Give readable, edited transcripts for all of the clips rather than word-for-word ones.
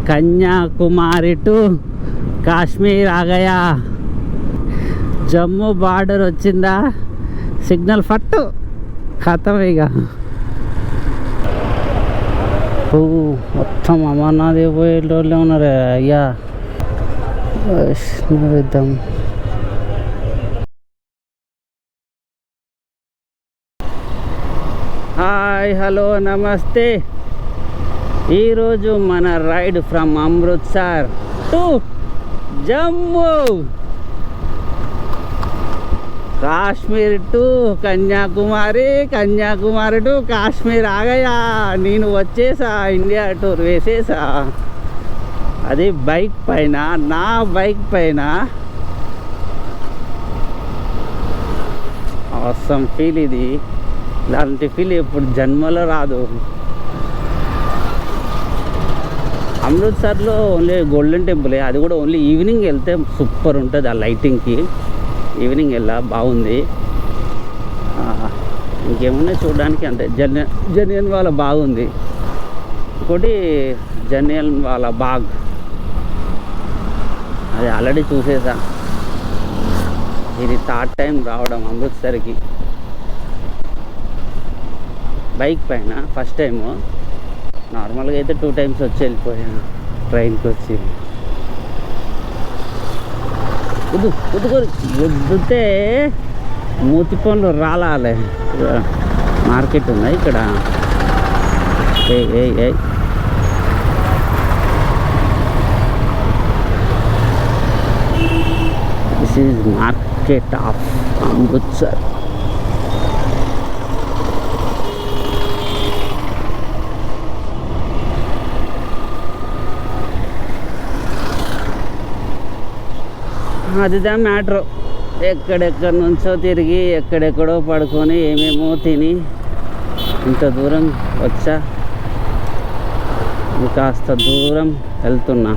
Kanyakumari to Kashmir ఆగయా. Jammu border వచ్చిందా, signal ఫట్టు ఖతం ఇక. మొత్తం అమర్నాథ్ పోయేటోళ్ళే ఉన్నారు అయ్యా. వైష్ణవిద్దాం. హాయ్, హలో, నమస్తే. ఈరోజు మన ride from Amritsar to Jammu Kashmir to Kanyakumari, Kanyakumari to Kashmir ఆగయా. నేను వచ్చేసా, ఇండియా టూర్ వేసేసా. అది బైక్ పైన, నా బైక్ పైన. అవసరం ఫీల్ ఇది. ఇలాంటి ఫీల్ ఎప్పుడు జన్మలో రాదు. అమృత్సర్లో ఓన్లీ గోల్డెన్ టెంపులే, అది కూడా ఓన్లీ ఈవినింగ్ వెళ్తే సూపర్ ఉంటుంది. ఆ లైటింగ్కి ఈవినింగ్ వెళ్ళా బాగుంది. ఇంకేమున్నాయి చూడడానికి, అంటే జలియన్ వాలా బాగుంది. ఇంకోటి జలియన్ వాలా బాగ్, అది ఆల్రెడీ చూసేసా. ఇది థర్డ్ టైం రావడం అమృత్సర్కి బైక్ పైన. ఫస్ట్ టైము నార్మల్గా అయితే 2 times వచ్చి వెళ్ళిపోయాను ట్రైన్కి వచ్చి. గుద్దుతే మూతి పనులు రాలాలే. మార్కెట్ ఉంది ఇక్కడ. This is market of Amritsar. అదిదా మ్యాటర్. ఎక్కడెక్కడి నుంచో తిరిగి ఎక్కడెక్కడో పడుకొని ఏమేమో తిని ఇంత దూరం వచ్చా. కాస్త దూరం వెళ్తున్నా.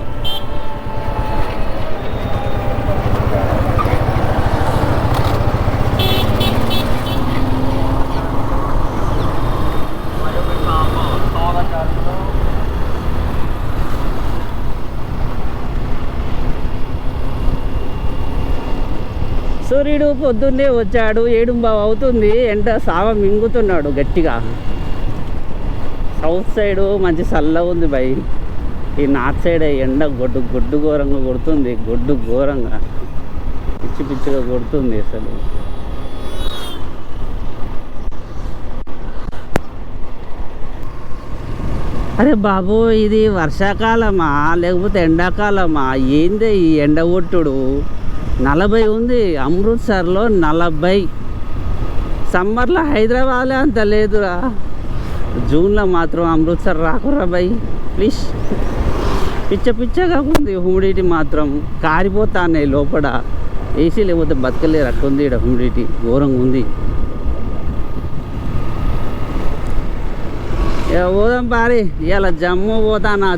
సూర్యుడు పొద్దున్నే వచ్చాడు, 7:15 అవుతుంది. ఎండ సావ మింగుతున్నాడు గట్టిగా. సౌత్ సైడు మంచి చల్ల ఉంది భయ్. ఈ నార్త్ సైడ్ ఎండ గొడ్డు ఘోరంగా కొడుతుంది. ఘోరంగా పిచ్చి పిచ్చిగా కొడుతుంది అసలు. అరే బాబు, ఇది వర్షాకాలమా లేకపోతే ఎండాకాలమా? ఏందే ఈ ఎండ కొట్టుడు? 40 ఉంది అమృత్సర్లో, 40. సమ్మర్లో హైదరాబాద్లో అంత లేదురా. జూన్లో మాత్రం అమృత్సర్ రాకురా భయ్ ప్లీజ్. పిచ్చగా ఉంది. హ్యూమిడిటీ మాత్రం కారిపోతానే లోపల. ఏసీ లేకపోతే బతకలేరు, అట్టుంది ఇక్కడ హ్యూమిడిటీ ఘోరంగా ఉంది. పోదాం పారి. ఇలా జమ్మూ పోతానా,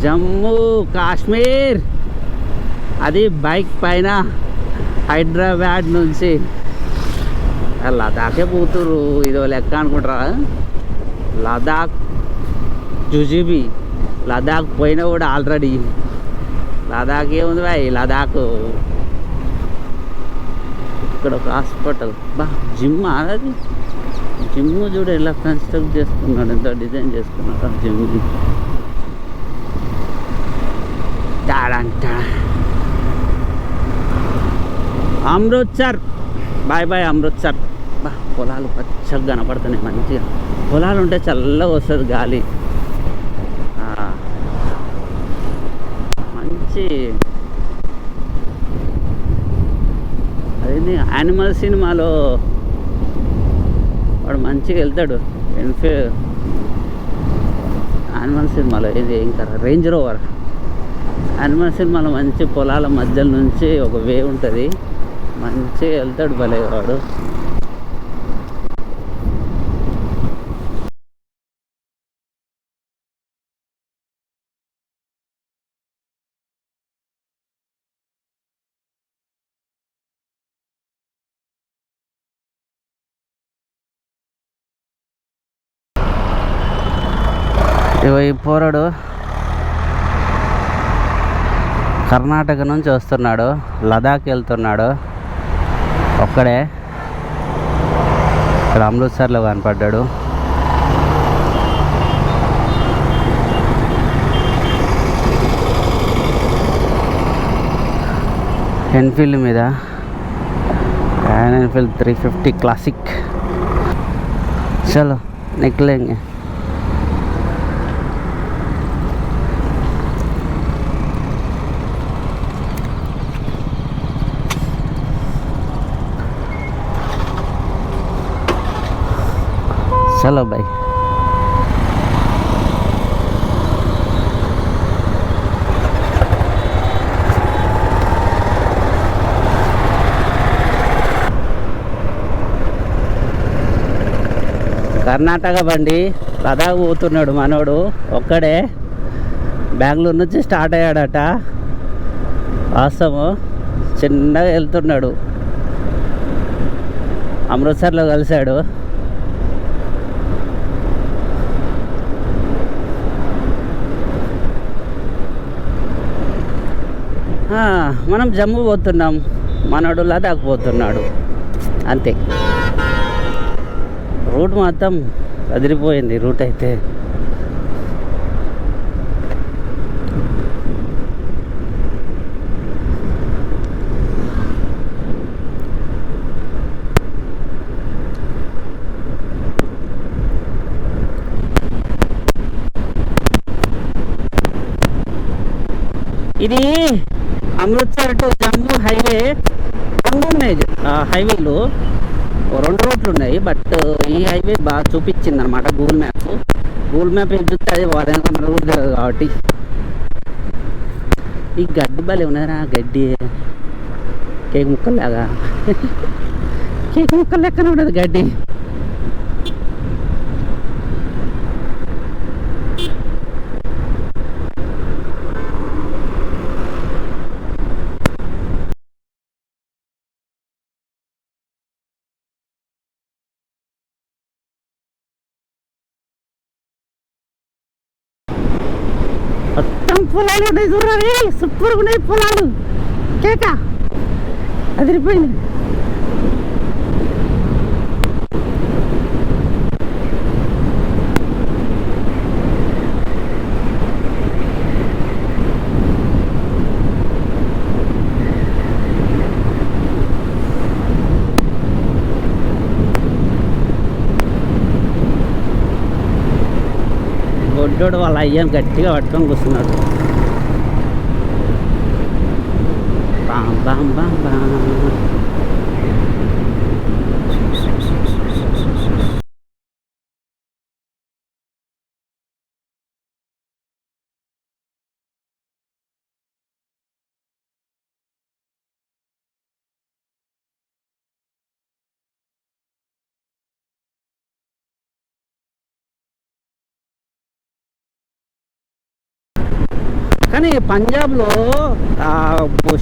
జమ్మూ కాశ్మీర్. అది బైక్ పైన. హైదరాబాద్ నుంచి లదాఖే పోతురు. ఇదో లెక్క అనుకుంటారా? లదాఖ్ జుజుబీ. లదాఖ్ పోయినా కూడా ఆల్రెడీ. లదాఖ్ ఏముంది బాయ్, లదాఖ్. ఇక్కడ ఒక హాస్పిటల్. బా జిమ్ అది. జిమ్ చూడు ఎలా కన్స్ట్రక్ట్ చేసుకున్నాడు, ఎంత డిజైన్ చేసుకున్నాడు ఆ జిమ్. అమృత్సర్. బాయ్ అమృత్సర్. బా పొలాలు పచ్చగా కనపడుతున్నాయి మంచిగా. పొలాలు ఉంటే చల్లగా వస్తుంది గాలి. మంచి అదేంటి యానిమల్ సినిమాలో వాడు మంచిగా వెళ్తాడు. యానిమల్ సినిమాలో ఇది ఇంకా రేంజ్ రోవర్. యానిమల్ సినిమాలో మంచి పొలాల మధ్యలో నుంచి ఒక వే ఉంటుంది, మంచిగా వెళ్తాడు భలే వాడు. ఈ పోరాడు కర్ణాటక నుంచి వస్తున్నాడు, లదాఖ్ వెళ్తున్నాడు ఒక్కడే. ఇక్కడ అమృత్సర్లో కనపడ్డాడు. ఎన్ఫీల్డ్ మీద ఎన్ఫీల్డ్ 350 క్లాసిక్. చలో నికలేంगे. चलो भाई. కర్ణాటక బండి లదాఖ్ పోతున్నాడు మనోడు ఒక్కడే. బెంగళూరు నుంచి స్టార్ట్ అయ్యాడట. వాస్తవం చిన్నగా వెళ్తున్నాడు. అమృత్సర్లో కలిశాడు. మనం జమ్మూ పోతున్నాం, మనోడు లదాఖ్ పోతున్నాడు. అంతే. రూట్ మొత్తం అదిరిపోయింది రూట్ అయితే. ఇది అమృత్సర్ టు జమ్మూ హైవే. రెండు ఉన్నాయి హైవేలు, 2 రోడ్లు ఉన్నాయి. బట్ ఈ హైవే బాగా చూపించింది అనమాట గూగుల్ మ్యాప్ ఏం చూస్తే అది వాదనగా మన రూట్ తెలియదు కాబట్టి. ఈ గడ్డి భలే ఉన్నారా, గడ్డి కేక్ ముక్కల్లాగా. కేక్ ముక్కలు లెక్కన ఉండదు గడ్డి. మొత్తం పొలాలు ఉన్నాయి చూడండి, సూపర్గా ఉన్నాయి పొలాలు. కేక అదిరిపోయింది. గొడ్డోడు వాళ్ళ అయ్యాను గట్టిగా పట్టుకొని కూర్చున్నాడు. Balm balm balm balm. కానీ పంజాబ్లో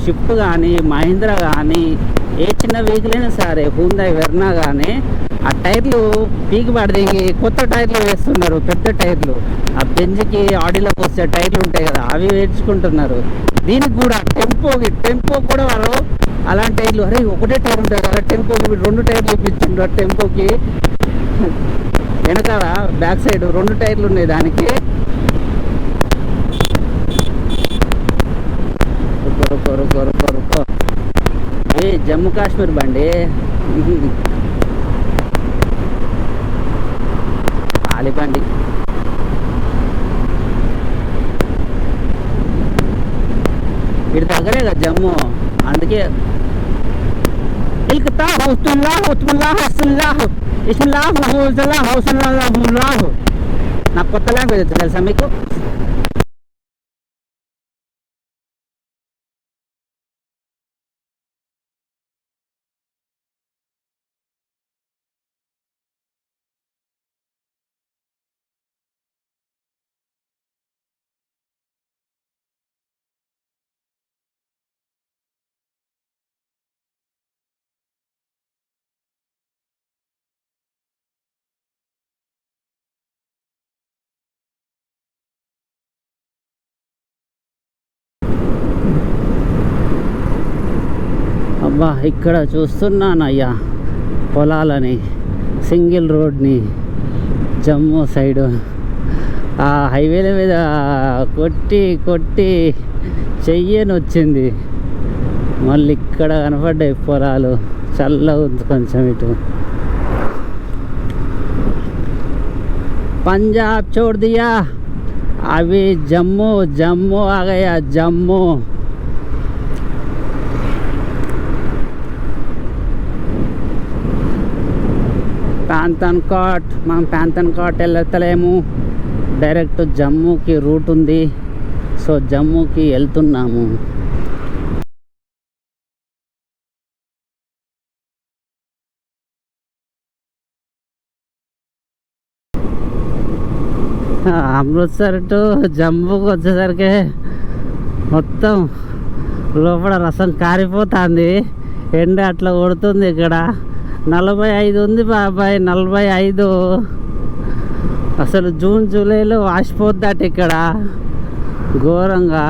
షిఫ్ట్ కానీ మహీంద్రా కానీ ఏ చిన్న వెహికల్ అయినా సరే, హుందాయ్ వెర్నా కానీ ఆ టైర్లు పీకి పడితే కొత్త టైర్లు వేస్తున్నారు, పెద్ద టైర్లు. ఆ బెంజ్కి ఆడిలోకి వస్తే టైర్లు ఉంటాయి కదా, అవి వేర్చుకుంటున్నారు. దీనికి కూడా టెంపో కూడా వాళ్ళు అలాంటి టైర్లు. అరే ఒకటే టైర్ ఉంటుంది కదా టెంపోకి, 2 టైర్లు ఇప్పించుంటారు టెంపోకి. వెనకాల బ్యాక్ సైడ్ 2 టైర్లు ఉన్నాయి దానికి. ఏ జమ్మూ కాశ్మీర్ బండి ఆలిబండి. వీడి దగ్గరే కదా జమ్మూ, అందుకే నాకు కొత్త లాంగ్వేజ్ తెలుసా మీకు? బా ఇక్కడ చూస్తున్నానయ్యా పొలాలని, సింగిల్ రోడ్ని, జమ్మూ సైడు. ఆ హైవేల మీద కొట్టి కొట్టి చెయ్యని వచ్చింది. మళ్ళీ ఇక్కడ కనపడ్డాయి పొలాలు. చల్లగా ఉంది కొంచెం ఇటు. పంజాబ్ छोड़ दिया, अभी जम्मू जम्मू आ गया जम्मू. ప్యాంతన్కోట్, మనం ప్యాంతన్కోట్ వెళ్ళలేము, డైరెక్ట్ జమ్మూకి రూట్ ఉంది. సో జమ్మూకి వెళ్తున్నాము. అమృత్సర్ టు జమ్మూకి వచ్చేసరికి మొత్తం లోపల రసం కారిపోతుంది. ఎండ అట్లా కొడుతుంది. ఇక్కడ 45 ఉంది బాబాయ్, 45. అసలు జూన్ జూలైలో వాసిపోద్దట ఇక్కడ ఘోరంగా.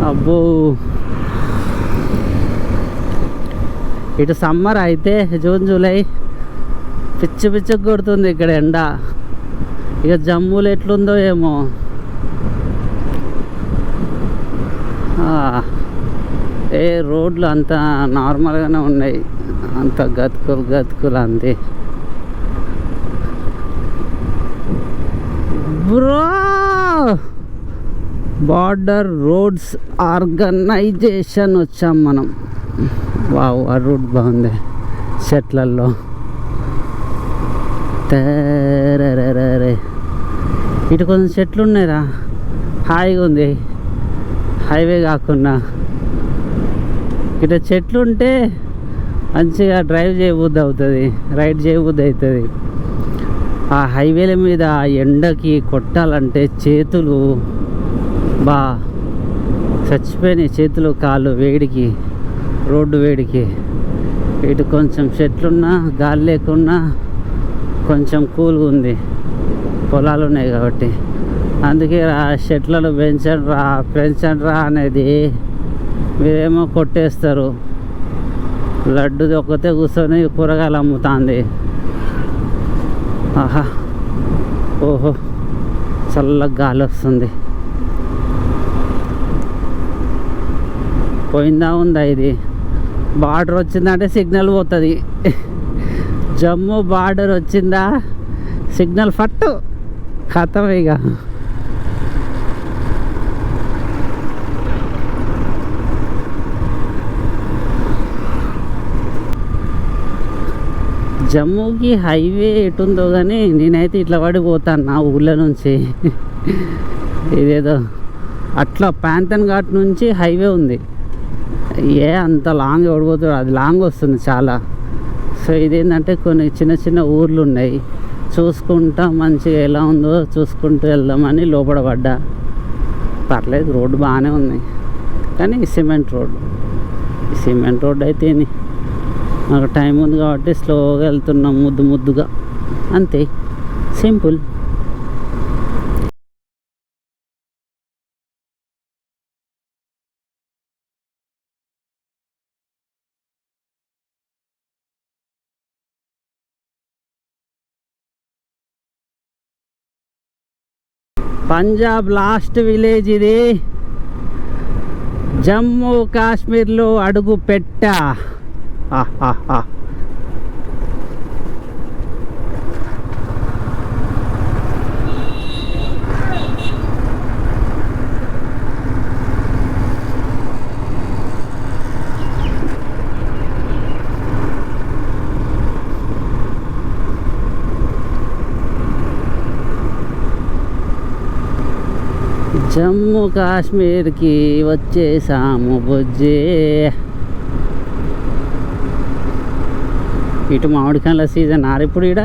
అబ్బో, ఇటు సమ్మర్ అయితే జూన్ జూలై పిచ్చి పిచ్చికి కొడుతుంది ఇక్కడ ఎండ. ఇక జమ్మూలో ఎట్లుందో ఏమో. ఏ రోడ్లు అంత నార్మల్గానే ఉన్నాయి, అంత గతుకులు గతుకులు అంతే. బ్రో, బార్డర్ రోడ్స్ ఆర్గనైజేషన్ వచ్చాం మనం. వావ్, ఆ రూట్ బాగుంది చెట్లల్లో. తేరే ఇటు కొంచెం చెట్లు ఉన్నాయిరా, హాయిగా ఉంది. హైవే కాకుండా ఇటు చెట్లు ఉంటే మంచిగా డ్రైవ్ చేయబుద్ధి అవుతుంది, రైడ్ చేయబుద్ధి అవుతుంది. ఆ హైవేల మీద ఎండకి కొట్టాలంటే చేతులు బా చచ్చిపోయినాయి, చేతులు కాళ్ళు వేడికి, రోడ్డు వేడికి. ఇటు కొంచెం చెట్లున్నా గాలి లేకున్నా కొంచెం కూల్గా ఉంది, పొలాలు ఉన్నాయి కాబట్టి. అందుకే చెట్లను పెంచండి రా అనేది. మీరేమో కొట్టేస్తారు. లడ్డుది ఒక్కతే కూర్చొని కూరగాయలు అమ్ముతుంది. ఆహా, ఓహో, చల్లగా గాలి వస్తుంది. పోయిందా ఉందా? ఇది బార్డర్ వచ్చిందంటే సిగ్నల్ పోతుంది. జమ్మూ బార్డర్ వచ్చిందా సిగ్నల్ ఫట్టు ఖతం ఇక. జమ్మూకి హైవే ఎటుందో కానీ నేనైతే ఇట్లా పడిపోతాను నా ఊళ్ళో నుంచి. ఇదేదో అట్లా ప్యాంతన్ ఘాట్ నుంచి హైవే ఉంది. అంత లాంగ్ పడిపోతుంది, అది లాంగ్ వస్తుంది చాలా. సో ఇదేంటంటే కొన్ని చిన్న చిన్న ఊర్లు ఉన్నాయి, చూసుకుంటా మంచిగా ఎలా ఉందో చూసుకుంటూ వెళ్దామని లోపల పడ్డా. పర్లేదు, రోడ్డు బాగానే ఉంది కానీ సిమెంట్ రోడ్డు అయితే మాకు టైం ఉంది కాబట్టి స్లోగా వెళ్తున్నాం, ముద్దుగా అంతే, సింపుల్. పంజాబ్ లాస్ట్ విలేజ్ ఇది. జమ్మూ కాశ్మీర్లో అడుగు పెట్టా. జమ్మూ కాశ్మీర్కి వచ్చేసాము బుజ్జి. ఇటు మామిడికాయల సీజన్ ఆరిప్పుడు. ఇక్కడ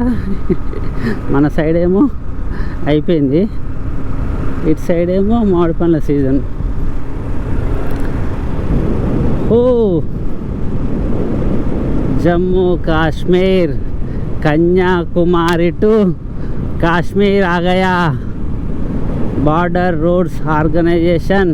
మన సైడ్ ఏమో అయిపోయింది, ఇటు సైడ్ ఏమో మామిడి పండ్ల సీజన్. ఓ జమ్మూ కాశ్మీర్, కన్యాకుమారి టు కాశ్మీర్ आ गया. Border roads organisation.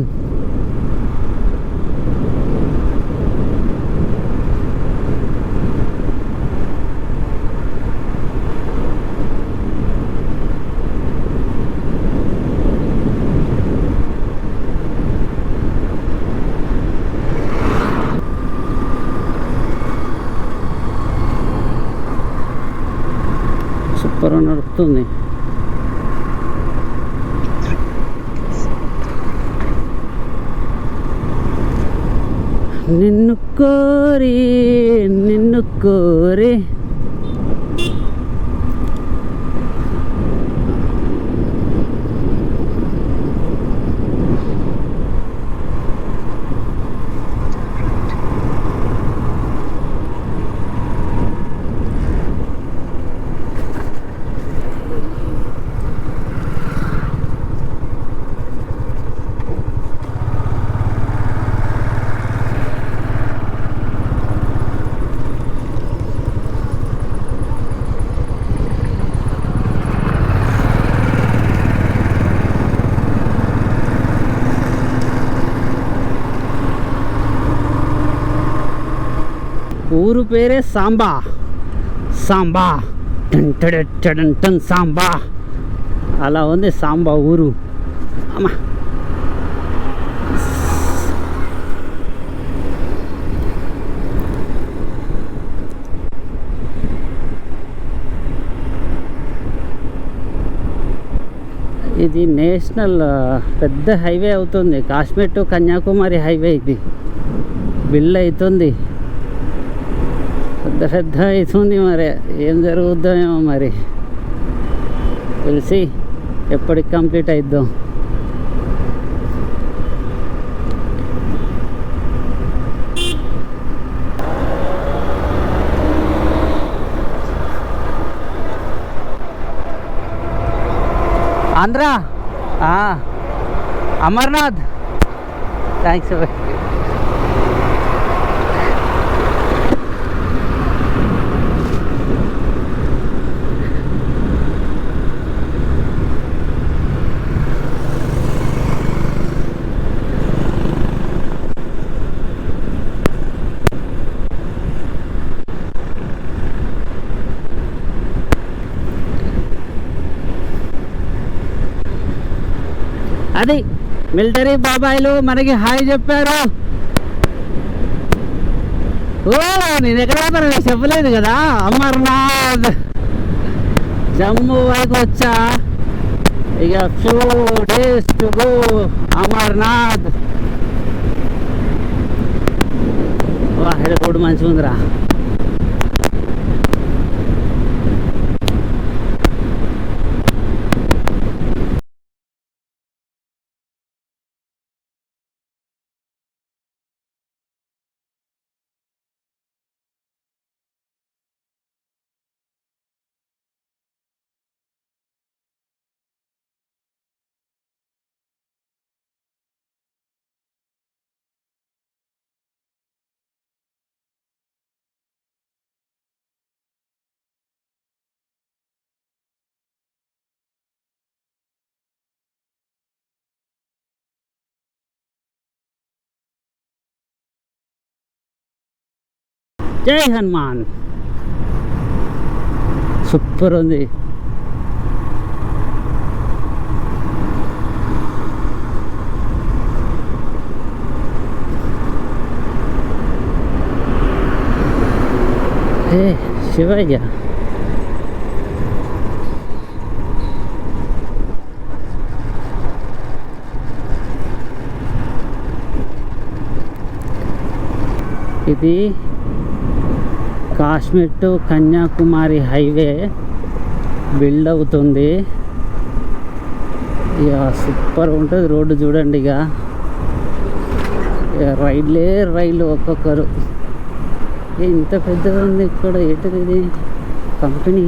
నిన్ను కోరి నిన్ను కోరి. ఊరు పేరే సాంబా. సాంబా టన్ టన్ టన్ టన్ సాంబా. అలా ఉంది సాంబా ఊరు. అమ్మా ఇది నేషనల్ పెద్ద హైవే అవుతుంది. కాశ్మీర్ టు కన్యాకుమారి హైవే ఇది బిల్డ్ అవుతుంది. పెద్ద పెద్ద అవుతుంది. మరి ఏం జరుగుద్దో ఏమో మరి తెలిసి ఎప్పటికి కంప్లీట్ అయిద్దాం. ఆంధ్ర అమర్నాథ్. థ్యాంక్స్. అది మిలిటరీ బాబాయిలు మనకి హాయ్ చెప్పారు. ఓ నేను ఎక్కడ చెప్పలేదు కదా. అమర్నాథ్ జమ్మూ వరకు వచ్చా. ఇక few days to go Amarnath. వా ఇక్కడ రోడ్డు మంచిగా ఉందిరా. జై హనుమాన్. సూపర్ ఉంది. శివయ్య ఇది Kashmir to Kanyakumari highway build అవుతుంది. ఇక సూపర్ ఉంటుంది రోడ్డు చూడండి. ఇక రైలు ఒక్కొక్కరు. ఇంత పెద్దగా ఉంది ఇక్కడ. ఏంటిది ఇది? కంపెనీ.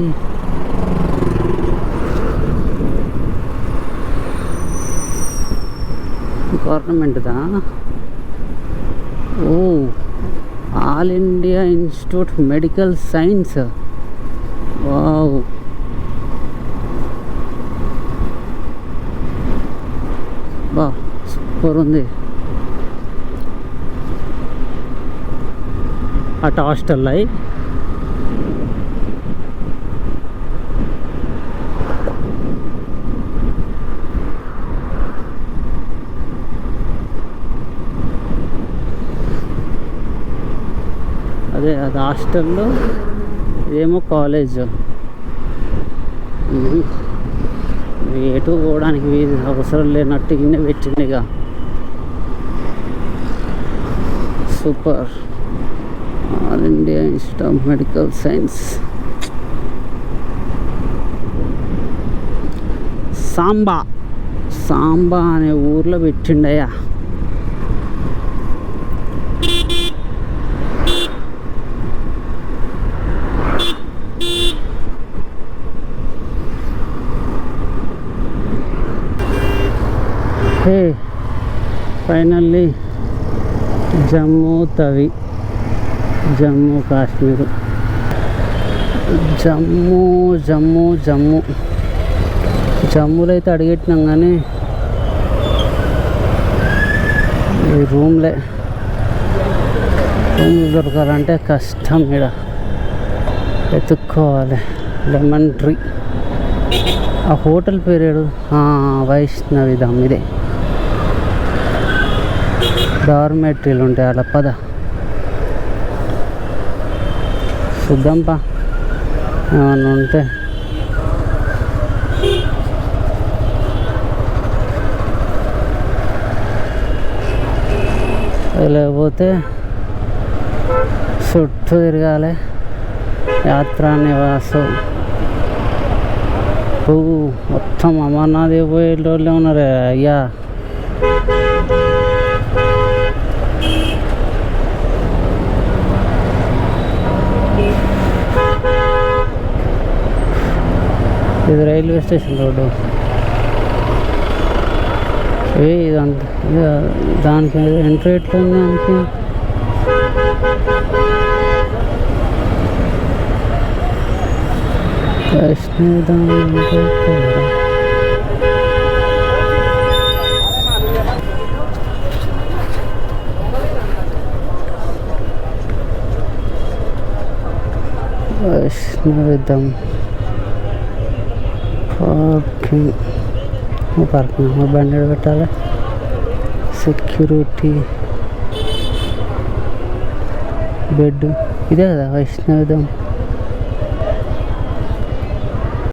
గవర్నమెంట్దా? ఓ all India institute medical science. Wow. బా సూపర్ ఉంది. అటు హాస్టల్ అయి అదే అది హాస్టల్లో, ఇదేమో కాలేజ్. ఎటు పోవడానికి అవసరం లేనట్టు ఇన్నే పెట్టిందిగా. Super. All India institute of medical science. Samba అనే ఊర్లో పెట్టిండయ్యా. Hey finally Jammu Kashmir. జమ్మూలో అయితే అడిగెట్టినాం కానీ ఈ రూమ్లు దొరకాలంటే కష్టం. ఇక్కడ ఎత్తుక్కోవాలి. Lemon tree. ఆ హోటల్ పేరు వైష్ణవిధామ్. ఇదే డార్మెటరీలు ఉంటాయి అలా. పద చూద్దాంపా ఏమన్నా ఉంటే. లేకపోతే చుట్టూ తిరగాలి. యాత్రా నివాసు మొత్తం అమర్నాథ్ పోయేటోళ్ళే ఉన్నారు అయ్యా. ఇది రైల్వే స్టేషన్ రోడ్డు. ఇదంతా దానికి ఎంట్రీ ఎట్లా ఉంది దానికి. వైష్ణవిధామ్ పార్కింగ్ బండి పెట్టాలి. సెక్యూరిటీ బెడ్ ఇదే కదా వైష్ణవిధామ్.